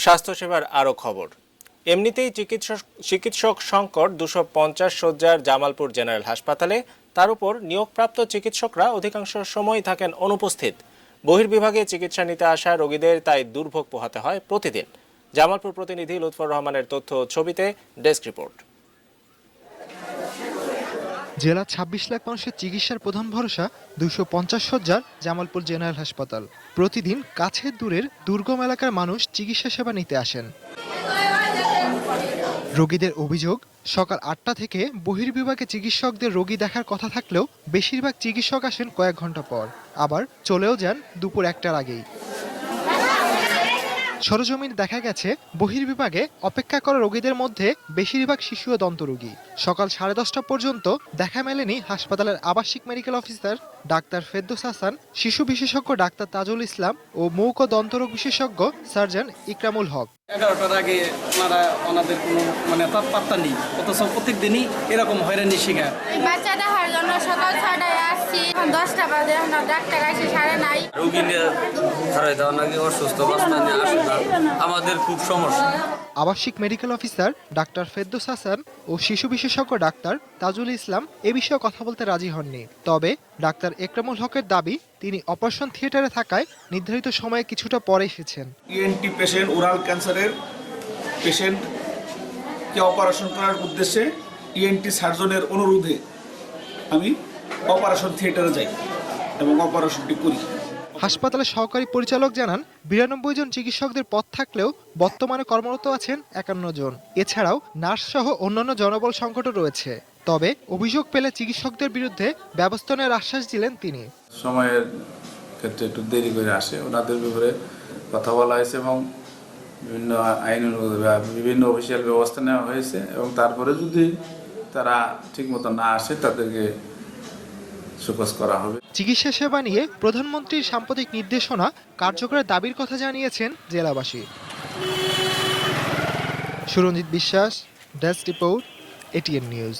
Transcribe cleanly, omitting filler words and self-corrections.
স্বাস্থ্যসেবার আরও খবর। এমনিতেই চিকিৎসক সংকট 250 শয্যার জামালপুর জেনারেল হাসপাতালে, তার উপর নিয়োগপ্রাপ্ত চিকিৎসকরা অধিকাংশ সময় থাকেন অনুপস্থিত। বহির্বিভাগে চিকিৎসা নিতে আসা রোগীদের তাই দুর্ভোগ পোহাতে হয় প্রতিদিন। জামালপুর প্রতিনিধি লুৎফর রহমানের তথ্য ছবিতে ডেস্ক রিপোর্ট। জেলা 26 লাখ মানুষের চিকিৎসার প্রধান ভরসা 250 শয্যার জামালপুর জেনারেল হাসপাতাল। প্রতিদিন কাছের দূরের দুর্গম এলাকার মানুষ চিকিৎসা সেবা নিতে আসেন। রোগীদের অভিযোগ, সকাল 8টা থেকে বহির্বিভাগে চিকিৎসকদের রোগী দেখার কথা থাকলেও বেশিরভাগ চিকিৎসক আসেন কয়েক ঘন্টা পর, আবার চলেও যান দুপুর 1টার আগেই। সরজমিনে দেখা গেছে, বহির্বিভাগে অপেক্ষা করা রোগীদের মধ্যে বেশিরভাগ শিশু ও দন্তরোগী। সকাল 10:30 পর্যন্ত দেখা মেলেনি হাসপাতালের আবাসিক মেডিকেল অফিসার ডাক্তার ফেরদৌস হাসান, শিশু বিশেষজ্ঞ ডাক্তার তাজুল ইসলাম ও মূক ও দন্তরোগ বিশেষজ্ঞ সার্জন ইকরামুল হক। 11টার আগে ওনাদের কোনো পাত্তা নেই, অথচ প্রত্যেক দিনই এরকম হয়রানির শিকার। বাচ্চা দেখার জন্য সকাল 6টায় আসছি, 10টা বাজে ডাক্তার আসে সাড়ে নাই। রোগী নিয়ে ছাড়াই দেওয়া নাকি অসুস্থ অবস্থা নিয়ে আসে না, আমাদের খুব সমস্যা। আবাসিক মেডিকেল অফিসার ডাক্তার ফেরদৌস হাসান ও শিশু বিশেষজ্ঞ ডাক্তার তাজুল ইসলাম এ বিষয়ে কথা বলতে রাজি হননি। তবে ডাক্তার ইকরামুল হকের দাবি, তিনি অপারেশন থিয়েটারে থাকায় নির্ধারিত সময়ে কিছুটা পরে এসেছেন। ইএনটি পেশেন্ট, ওরাল ক্যান্সারের পেশেন্টকে অপারেশন করার উদ্দেশ্যে ইএনটি সার্জনের অনুরোধে আমি অপারেশন থিয়েটারে যাই এবং অপারেশনটি করি। হাসপাতালের সহকারী পরিচালক জানান, 92 জন চিকিৎসকদের পদ থাকলেও বর্তমানে কর্মরত আছেন 51 জন। এছাড়াও নার্স সহ অন্যান্য জনবল সংকটও রয়েছে। তবে অভিযোগ পেলে চিকিৎসকদের বিরুদ্ধে ব্যবস্থা নেওয়ার আশ্বাস দিলেন তিনি। সময়ের ক্ষেত্রে একটু দেরি করে আসে, ওনাদের ব্যাপারে কথা বলা হয়েছে এবং বিভিন্ন আইন বিভিন্ন অফিসিয়াল ব্যবস্থা নেওয়া হয়েছে এবং তারপরে যদি তারা ঠিকমতো না আসে তাদেরকে শোকজ করা হবে। চিকিৎসা সেবা নিয়ে প্রধানমন্ত্রীর সাম্প্রতিক নির্দেশনা কার্যকরের দাবির কথা জানিয়েছেন জেলাবাসী। সুরঞ্জিত বিশ্বাস, ডেস্ক রিপোর্ট, এটিএন নিউজ।